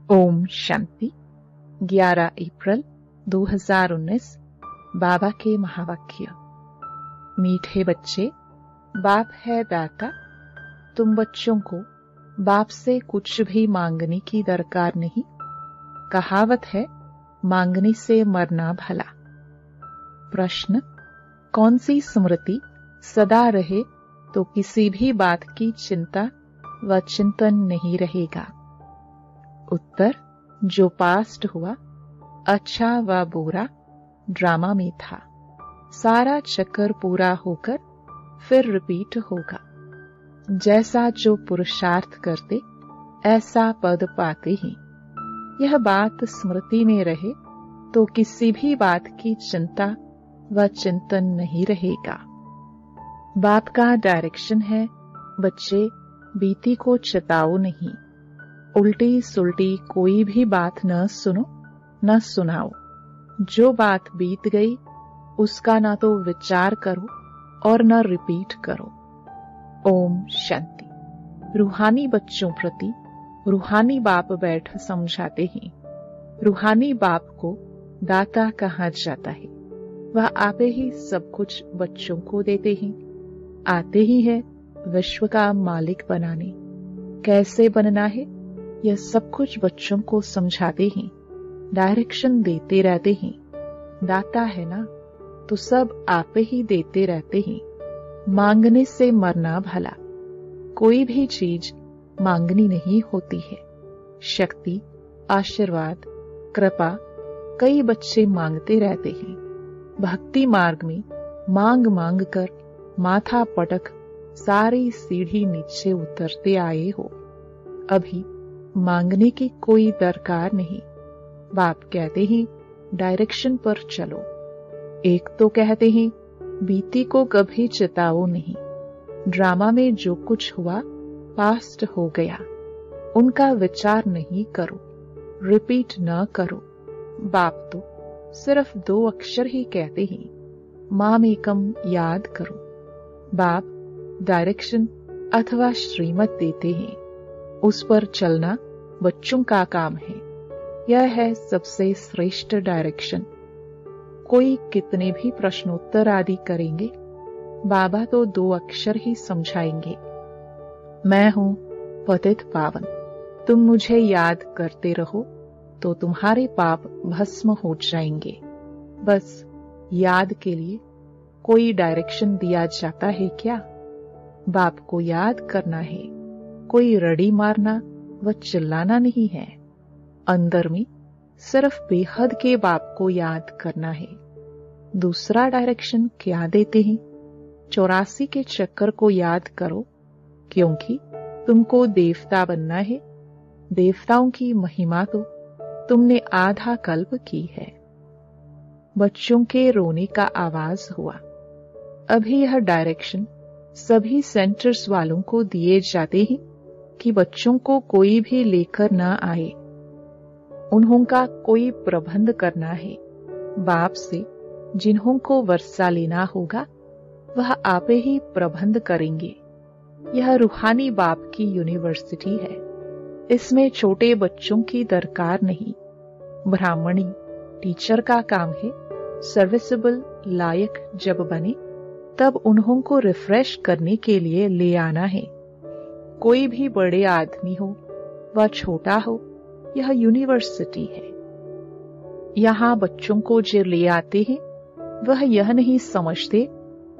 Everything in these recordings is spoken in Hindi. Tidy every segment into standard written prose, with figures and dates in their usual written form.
ओम शांति। 11 अप्रैल 2019। बाबा के महावाक्य। मीठे बच्चे, बाप है दाता। तुम बच्चों को बाप से कुछ भी मांगने की दरकार नहीं। कहावत है, मांगने से मरना भला। प्रश्न, कौन सी स्मृति सदा रहे तो किसी भी बात की चिंता व चिंतन नहीं रहेगा? उत्तर, जो पास्ट हुआ, अच्छा व बुरा ड्रामा में था। सारा चक्कर पूरा होकर फिर रिपीट होगा। जैसा जो पुरुषार्थ करते ऐसा पद पाते हैं। यह बात स्मृति में रहे तो किसी भी बात की चिंता व चिंतन नहीं रहेगा। बाप का डायरेक्शन है, बच्चे बीती को चिताओ नहीं। उल्टी सुल्टी कोई भी बात न सुनो न सुनाओ। जो बात बीत गई उसका ना तो विचार करो और न रिपीट करो। ओम शांति। रूहानी बच्चों प्रति रूहानी बाप बैठ समझाते हैं। रूहानी बाप को दाता कहा जाता है। वह आपे ही सब कुछ बच्चों को देते हैं। आते ही है विश्व का मालिक बनाने। कैसे बनना है यह सब कुछ बच्चों को समझाते हैं, डायरेक्शन देते रहते हैं। दाता है ना, तो सब आप ही देते रहते हैं। मांगने से मरना भला। कोई भी चीज मांगनी नहीं होती है। शक्ति, आशीर्वाद, कृपा कई बच्चे मांगते रहते हैं। भक्ति मार्ग में मांग मांग कर माथा पटक सारी सीढ़ी नीचे उतरते आए हो। अभी मांगने की कोई दरकार नहीं। बाप कहते हैं डायरेक्शन पर चलो। एक तो कहते हैं बीती को कभी चिताओ नहीं। ड्रामा में जो कुछ हुआ पास्ट हो गया, उनका विचार नहीं करो, रिपीट न करो। बाप तो सिर्फ 2 अक्षर ही कहते हैं, माम एकम याद करो। बाप डायरेक्शन अथवा श्रीमत देते हैं, उस पर चलना बच्चों का काम है। यह है सबसे श्रेष्ठ डायरेक्शन। कोई कितने भी प्रश्नोत्तर आदि करेंगे, बाबा तो 2 अक्षर ही समझाएंगे, मैं हूं पतित पावन। तुम मुझे याद करते रहो तो तुम्हारे पाप भस्म हो जाएंगे। बस याद के लिए कोई डायरेक्शन दिया जाता है क्या? बाप को याद करना है, कोई रड़ी मारना व चिल्लाना नहीं है। अंदर में सिर्फ बेहद के बाप को याद करना है। दूसरा डायरेक्शन क्या देते हैं? 84 के चक्कर को याद करो, क्योंकि तुमको देवता बनना है। देवताओं की महिमा तो तुमने आधा कल्प की है। बच्चों के रोने का आवाज हुआ। अभी यह डायरेक्शन सभी सेंटर्स वालों को दिए जाते हैं कि बच्चों को कोई भी लेकर न आए। उन्हों का कोई प्रबंध करना है। बाप से जिन्हों को वर्षा लेना होगा वह आपे ही प्रबंध करेंगे। यह रूहानी बाप की यूनिवर्सिटी है। इसमें छोटे बच्चों की दरकार नहीं। ब्राह्मणी टीचर का काम है। सर्विसेबल लायक जब बने तब उन्हों को रिफ्रेश करने के लिए ले आना है। कोई भी बड़े आदमी हो व छोटा हो, यह यूनिवर्सिटी है। यहाँ बच्चों को जो ले आते हैं वह यह नहीं समझते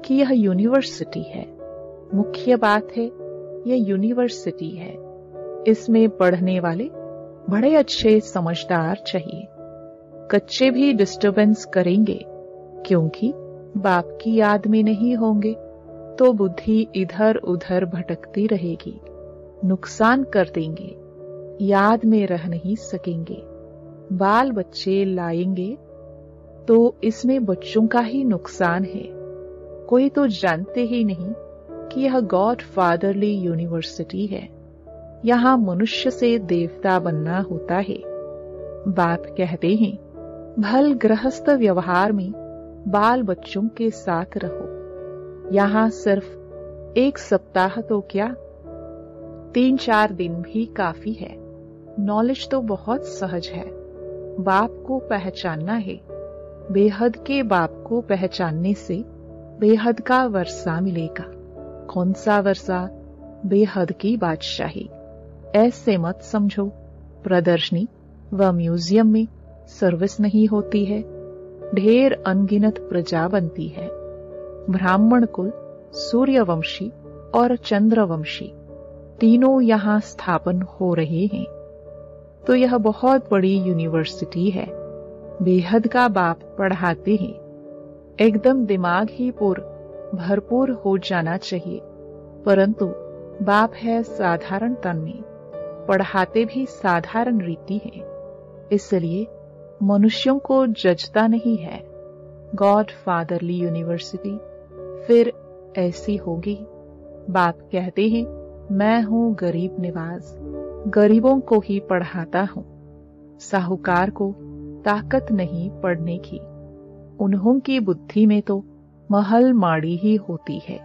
कि यह यूनिवर्सिटी है। मुख्य बात है यह यूनिवर्सिटी है। इसमें पढ़ने वाले बड़े अच्छे समझदार चाहिए। कच्चे भी डिस्टर्बेंस करेंगे, क्योंकि बाप की याद में नहीं होंगे तो बुद्धि इधर उधर भटकती रहेगी, नुकसान कर देंगे, याद में रह नहीं सकेंगे। बाल बच्चे लाएंगे तो इसमें बच्चों का ही नुकसान है। कोई तो जानते ही नहीं कि यह गॉड फादरली यूनिवर्सिटी है। यहाँ मनुष्य से देवता बनना होता है। बाप कहते हैं भल गृहस्थ व्यवहार में बाल बच्चों के साथ रहो। यहाँ सिर्फ 1 सप्ताह तो क्या, 3-4 दिन भी काफी है। नॉलेज तो बहुत सहज है, बाप को पहचानना है। बेहद के बाप को पहचानने से बेहद का वर्षा मिलेगा। कौन सा वर्षा? बेहद की बादशाही। ऐसे मत समझो प्रदर्शनी व म्यूजियम में सर्विस नहीं होती है, ढेर अनगिनत प्रजा बनती है। ब्राह्मण कुल, सूर्यवंशी और चंद्रवंशी तीनों यहाँ स्थापन हो रहे हैं। तो यह बहुत बड़ी यूनिवर्सिटी है। बेहद का बाप पढ़ाते हैं। एकदम दिमाग ही भरपूर हो जाना चाहिए, परंतु बाप है साधारण तन में, पढ़ाते भी साधारण रीति है, इसलिए मनुष्यों को जजता नहीं है। गॉड फादरली यूनिवर्सिटी फिर ऐसी होगी। बाप कहते हैं, मैं हूं गरीब निवाज, गरीबों को ही पढ़ाता हूं। साहूकार को ताकत नहीं पढ़ने की, उन्हों की बुद्धि में तो महल माड़ी ही होती है।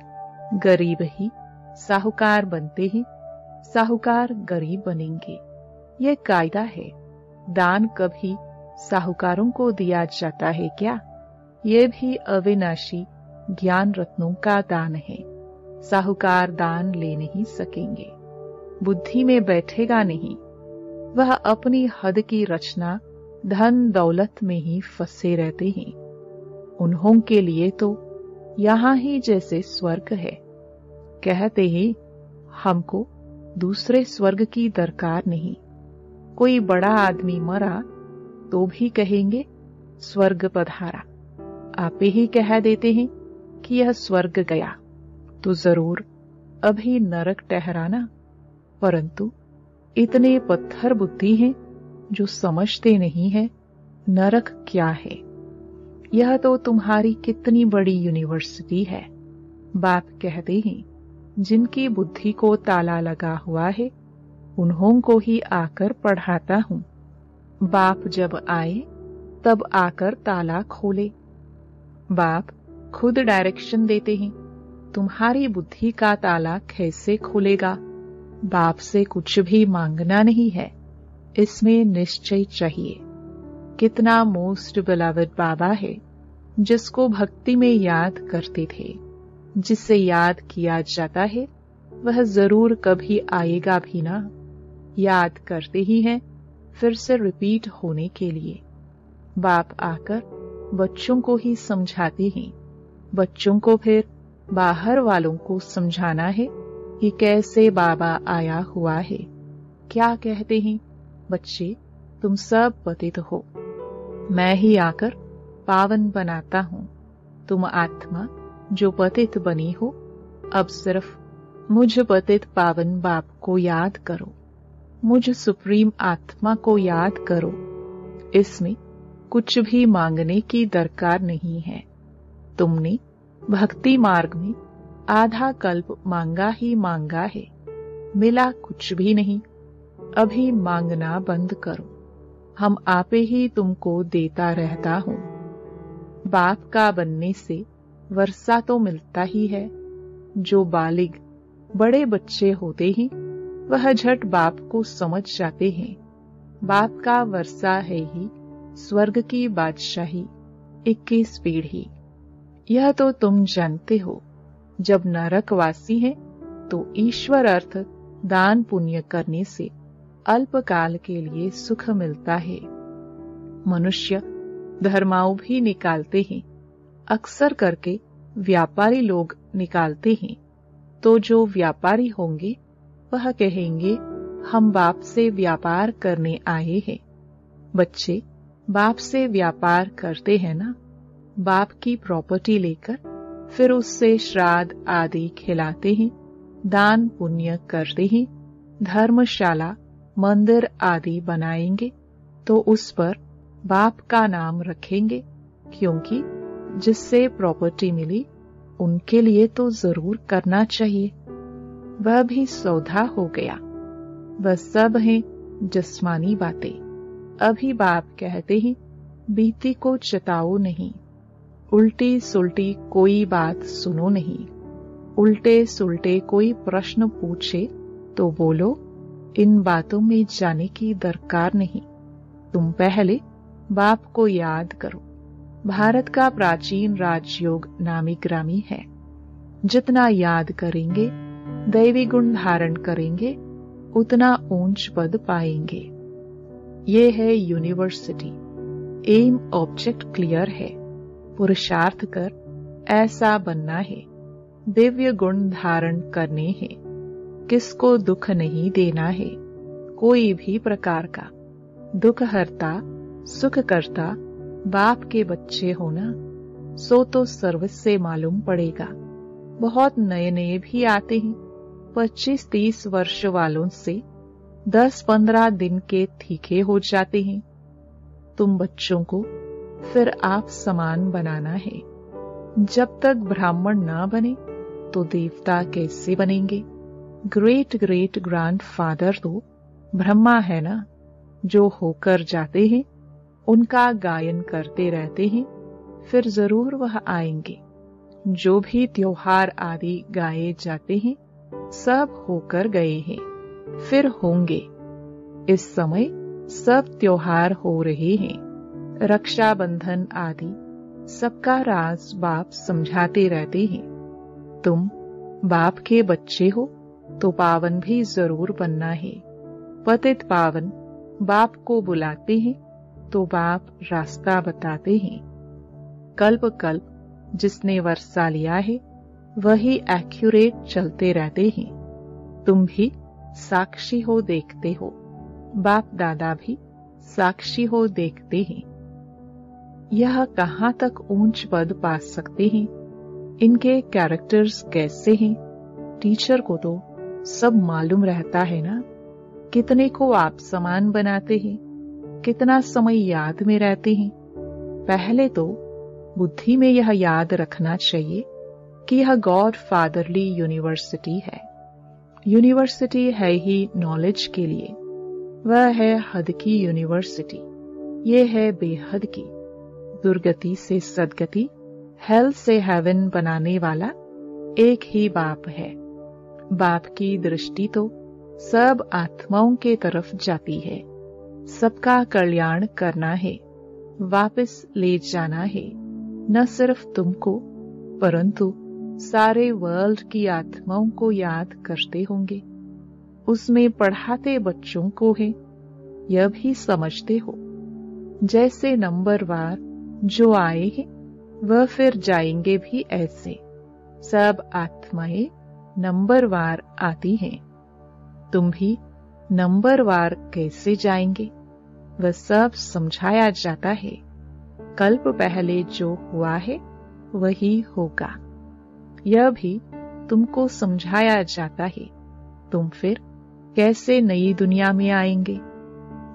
गरीब ही साहूकार बनते हैं, साहूकार गरीब बनेंगे, ये कायदा है। दान कभी साहूकारों को दिया जाता है क्या? ये भी अविनाशी ज्ञान रत्नों का दान है। साहूकार दान ले नहीं सकेंगे, बुद्धि में बैठेगा नहीं। वह अपनी हद की रचना धन दौलत में ही फंसे रहते हैं। उन्हों के लिए तो यहाँ ही जैसे स्वर्ग है। कहते हैं, हमको दूसरे स्वर्ग की दरकार नहीं। कोई बड़ा आदमी मरा तो भी कहेंगे स्वर्ग पधारा। आपे ही कह देते हैं कि यह स्वर्ग गया, तो जरूर अभी नरक ठहराना। परंतु इतने पत्थर बुद्धि हैं जो समझते नहीं है नरक क्या है। यह तो तुम्हारी कितनी बड़ी यूनिवर्सिटी है। बाप कहते हैं, जिनकी बुद्धि को ताला लगा हुआ है उन्हों को ही आकर पढ़ाता हूं। बाप जब आए तब आकर ताला खोले। बाप खुद डायरेक्शन देते हैं, तुम्हारी बुद्धि का ताला कैसे खुलेगा? बाप से कुछ भी मांगना नहीं है, इसमें निश्चय चाहिए। कितना मोस्ट बिलवड बाबा है, जिसको भक्ति में याद करते थे। जिससे याद किया जाता है वह जरूर कभी आएगा भी ना। याद करते ही हैं, फिर से रिपीट होने के लिए। बाप आकर बच्चों को ही समझाते हैं, बच्चों को फिर बाहर वालों को समझाना है कि कैसे बाबा आया हुआ है। क्या कहते हैं, बच्चे तुम सब पतित हो, मैं ही आकर पावन बनाता हूं। तुम आत्मा जो पतित बनी हो, अब सिर्फ मुझ पतित पावन बाप को याद करो, मुझ सुप्रीम आत्मा को याद करो। इसमें कुछ भी मांगने की दरकार नहीं है। तुमने भक्ति मार्ग में आधा कल्प मांगा ही मांगा है, मिला कुछ भी नहीं। अभी मांगना बंद करो, हम आपे ही तुमको देता रहता हूं। बाप का बनने से वर्षा तो मिलता ही है। जो बालिग बड़े बच्चे होते हैं वह झट बाप को समझ जाते हैं। बाप का वर्षा है ही स्वर्ग की बादशाही, 21 पीढ़ी। यह तो तुम जानते हो। जब नरकवासी हैं तो ईश्वर अर्थ दान पुण्य करने से अल्पकाल के लिए सुख मिलता है। मनुष्य धर्माओं भी निकालते हैं, अक्सर करके व्यापारी लोग निकालते हैं। तो जो व्यापारी होंगे वह कहेंगे, हम बाप से व्यापार करने आए हैं। बच्चे बाप से व्यापार करते हैं ना, बाप की प्रॉपर्टी लेकर फिर उससे श्राद्ध आदि खिलाते हैं, दान पुण्य करते हैं, धर्मशाला मंदिर आदि बनाएंगे तो उस पर बाप का नाम रखेंगे, क्योंकि जिससे प्रॉपर्टी मिली उनके लिए तो जरूर करना चाहिए। वह भी सौदा हो गया। वह सब हैं जिस्मानी बातें। अभी बाप कहते हैं, बीती को चताओ नहीं, उल्टी सुल्टी कोई बात सुनो नहीं। उल्टे सुल्टे कोई प्रश्न पूछे तो बोलो, इन बातों में जाने की दरकार नहीं। तुम पहले बाप को याद करो। भारत का प्राचीन राजयोग नामी ग्रामी है। जितना याद करेंगे, दैवी गुण धारण करेंगे, उतना ऊंच पद पाएंगे। ये है यूनिवर्सिटी। एम ऑब्जेक्ट क्लियर है। पुरुषार्थ कर ऐसा बनना है। दिव्य गुण धारण करने हैं। किसको दुख नहीं देना है, कोई भी प्रकार का। दुख हरता सुख करता बाप के बच्चे होना, सो तो सर्विस से मालूम पड़ेगा। बहुत नए नए भी आते हैं। 25-30 वर्ष वालों से 10-15 दिन के तीखे हो जाते हैं। तुम बच्चों को फिर आप समान बनाना है। जब तक ब्राह्मण ना बने तो देवता कैसे बनेंगे? ग्रेट ग्रेट ग्रैंडफादर तो ब्रह्मा है ना। जो होकर जाते हैं उनका गायन करते रहते हैं, फिर जरूर वह आएंगे। जो भी त्योहार आदि गाए जाते हैं सब होकर गए हैं, फिर होंगे। इस समय सब त्योहार हो रहे हैं। रक्षाबंधन आदि सबका राज बाप समझाते रहते हैं। तुम बाप के बच्चे हो तो पावन भी जरूर बनना है। पतित पावन बाप को बुलाते हैं तो बाप रास्ता बताते हैं। कल्प कल्प जिसने वर्षा लिया है वही एक्यूरेट चलते रहते हैं। तुम भी साक्षी हो, देखते हो। बाप दादा भी साक्षी हो, देखते हैं। यह कहाँ तक ऊंच पद पा सकते हैं, इनके कैरेक्टर्स कैसे हैं, टीचर को तो सब मालूम रहता है ना। कितने को आप समान बनाते हैं, कितना समय याद में रहते हैं। पहले तो बुद्धि में यह याद रखना चाहिए कि यह गॉड फादरली यूनिवर्सिटी है। यूनिवर्सिटी है ही नॉलेज के लिए। वह है हद की यूनिवर्सिटी। ये है बेहद की। दुर्गति से सदगति, हेल से हेवन बनाने वाला एक ही बाप है। बाप की दृष्टि तो सब आत्माओं के तरफ जाती है। सबका कल्याण करना है, वापस ले जाना है। न सिर्फ तुमको परंतु सारे वर्ल्ड की आत्माओं को याद करते होंगे। उसमें पढ़ाते बच्चों को है, यह भी समझते हो। जैसे नंबरवार जो आए हैं वह फिर जाएंगे भी ऐसे। सब आत्माएं नंबरवार आती हैं। तुम भी नंबरवार कैसे जाएंगे, वह सब समझाया जाता है। कल्प पहले जो हुआ है वही होगा, यह भी तुमको समझाया जाता है। तुम फिर कैसे नई दुनिया में आएंगे?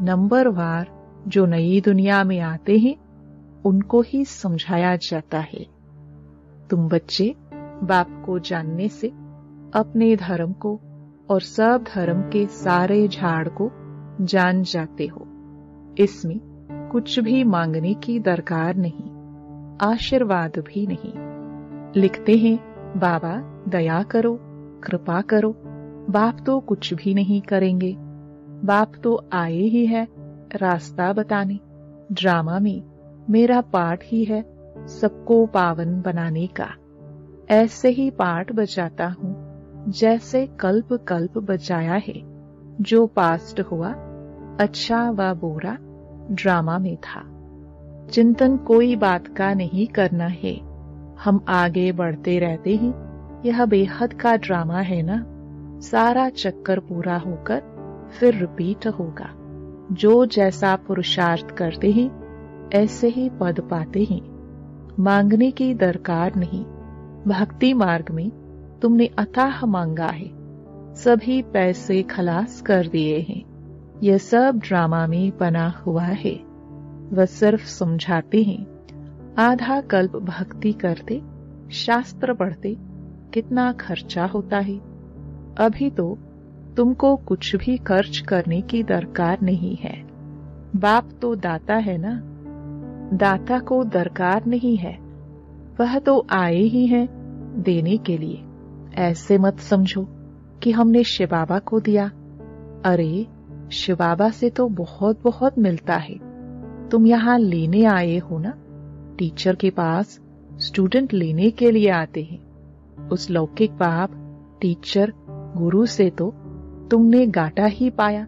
नंबरवार जो नई दुनिया में आते हैं उनको ही समझाया जाता है। तुम बच्चे बाप को जानने से अपने धर्म को और सब धर्म के सारे झाड़ को जान जाते हो। इसमें कुछ भी मांगने की दरकार नहीं, आशीर्वाद भी नहीं। लिखते हैं बाबा दया करो, कृपा करो। बाप तो कुछ भी नहीं करेंगे। बाप तो आए ही है रास्ता बताने। ड्रामा में मेरा पाठ ही है सबको पावन बनाने का। ऐसे ही पाठ बजाता हूँ जैसे कल्प कल्प बजाया है। जो पास्ट हुआ अच्छा व बुरा ड्रामा में था। चिंतन कोई बात का नहीं करना है। हम आगे बढ़ते रहते हैं। यह बेहद का ड्रामा है ना। सारा चक्कर पूरा होकर फिर रिपीट होगा। जो जैसा पुरुषार्थ करते हैं ऐसे ही पद पाते हैं। मांगने की दरकार नहीं। भक्ति मार्ग में तुमने अथाह मांगा है, सभी पैसे खलास कर दिए हैं। यह सब ड्रामा में बना हुआ है। वह सिर्फ समझाते हैं। आधा कल्प भक्ति करते, शास्त्र पढ़ते कितना खर्चा होता है। अभी तो तुमको कुछ भी खर्च करने की दरकार नहीं है। बाप तो दाता है ना। दाता को दरकार नहीं है। वह तो आए ही हैं देने के लिए। ऐसे मत समझो कि हमने शिव बाबा को दिया। अरे, शिव बाबा से तो बहुत बहुत मिलता है। तुम यहाँ लेने आए हो ना? टीचर के पास स्टूडेंट लेने के लिए आते हैं। उस लौकिक बाप, टीचर, गुरु से तो तुमने गाटा ही पाया।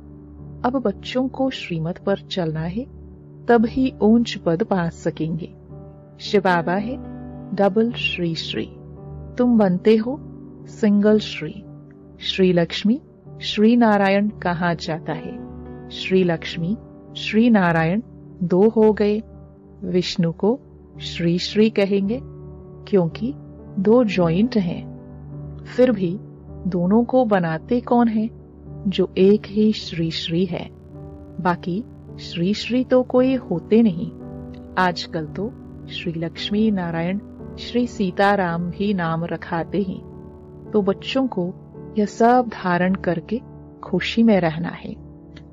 अब बच्चों को श्रीमत पर चलना है, तब ही ऊंच पद पा सकेंगे। शिव बाबा है डबल श्री श्री, तुम बनते हो सिंगल श्री। श्री लक्ष्मी श्री नारायण कहा जाता है। श्री लक्ष्मी श्री नारायण दो हो गए। विष्णु को श्री श्री कहेंगे क्योंकि दो जॉइंट हैं। फिर भी दोनों को बनाते कौन है? जो एक ही श्री श्री है। बाकी श्री श्री तो कोई होते नहीं। आजकल तो श्री लक्ष्मी नारायण, श्री सीताराम भी नाम रखाते हैं। तो बच्चों को यह सब धारण करके खुशी में रहना है।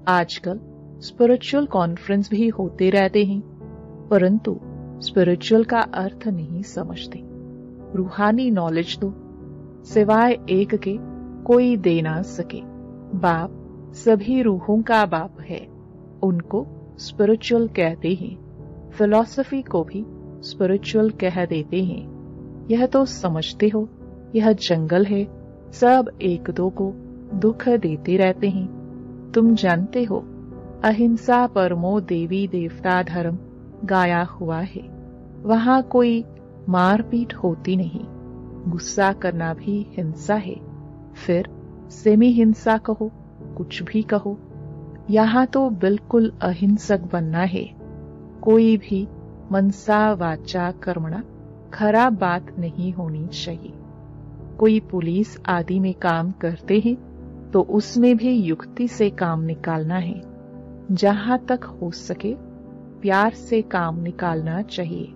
आजकल स्पिरिचुअल कॉन्फ्रेंस भी होते रहते हैं, परंतु स्पिरिचुअल का अर्थ नहीं समझते। रूहानी नॉलेज तो सिवाय एक के कोई दे ना सके। बाप सभी रूहों का बाप है, उनको स्पिरिचुअल कहते हैं। फिलॉसफी को भी स्पिरिचुअल कह देते हैं। यह तो समझते हो, यह जंगल है, सब एक दो को दुख देते रहते हैं। तुम जानते हो अहिंसा परमो देवी देवता धर्म गाया हुआ है। वहां कोई मारपीट होती नहीं। गुस्सा करना भी हिंसा है। फिर सेमी हिंसा कहो, कुछ भी कहो। यहाँ तो बिल्कुल अहिंसक बनना है। कोई भी मनसा वाचा कर्मणा खराब बात नहीं होनी चाहिए। कोई पुलिस आदि में काम करते हैं तो उसमें भी युक्ति से काम निकालना है। जहां तक हो सके प्यार से काम निकालना चाहिए।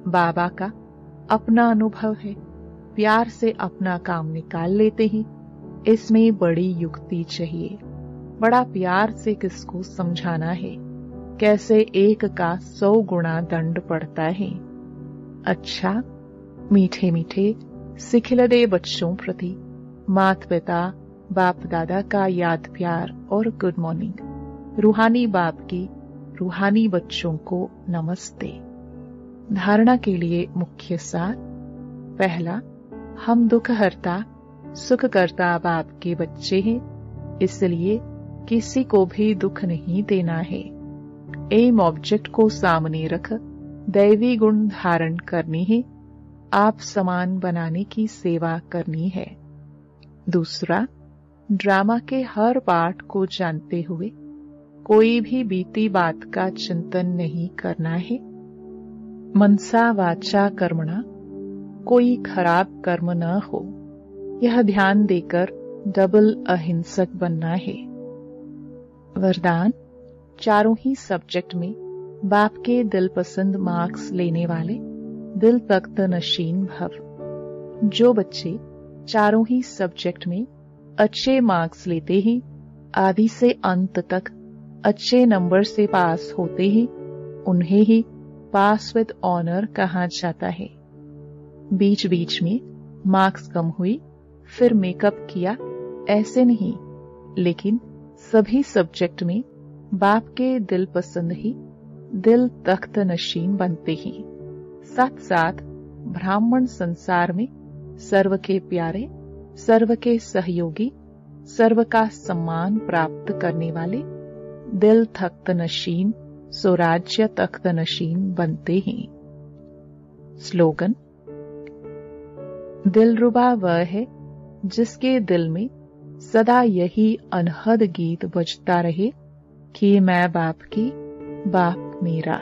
बाबा का अपना अनुभव है, प्यार से अपना काम निकाल लेते हैं। इसमें बड़ी युक्ति चाहिए। बड़ा प्यार से किसको समझाना है, कैसे एक का 100 गुना दंड पड़ता है। अच्छा, मीठे मीठे सिखिलदे बच्चों प्रति माता पिता बाप दादा का याद प्यार और गुड मॉर्निंग। रूहानी बाप की रूहानी बच्चों को नमस्ते। धारणा के लिए मुख्य सार। पहला, हम दुख हरता सुख करता बाप के बच्चे हैं, इसलिए किसी को भी दुख नहीं देना है। एम ऑब्जेक्ट को सामने रख दैवी गुण धारण करनी है। आप समान बनाने की सेवा करनी है। दूसरा, ड्रामा के हर पार्ट को जानते हुए कोई भी बीती बात का चिंतन नहीं करना है। मनसा वाचा कर्मणा कोई खराब कर्म न हो, यह ध्यान देकर डबल अहिंसक बनना है। वरदान, चारों ही सब्जेक्ट में बाप के दिल पसंद मार्क्स लेने वाले दिल तख्त नशीन भव। जो बच्चे चारों ही सब्जेक्ट में अच्छे मार्क्स लेते हैं, आदि से अंत तक अच्छे नंबर से पास होते हैं, उन्हें ही पास विद ऑनर कहा जाता है। बीच बीच में मार्क्स कम हुई फिर मेकअप किया, ऐसे नहीं, लेकिन सभी सब्जेक्ट में बाप के दिल पसंद ही दिल तख्त नशीन बनते हैं। साथ साथ ब्राह्मण संसार में सर्व के प्यारे, सर्व के सहयोगी, सर्व का सम्मान प्राप्त करने वाले दिल तख्त नशीन स्वराज्य तख्त नशीन बनते हैं। स्लोगन, दिलरुबा वह है जिसके दिल में सदा यही अनहद गीत बजता रहे कि मैं बाप की, बाप मेरा।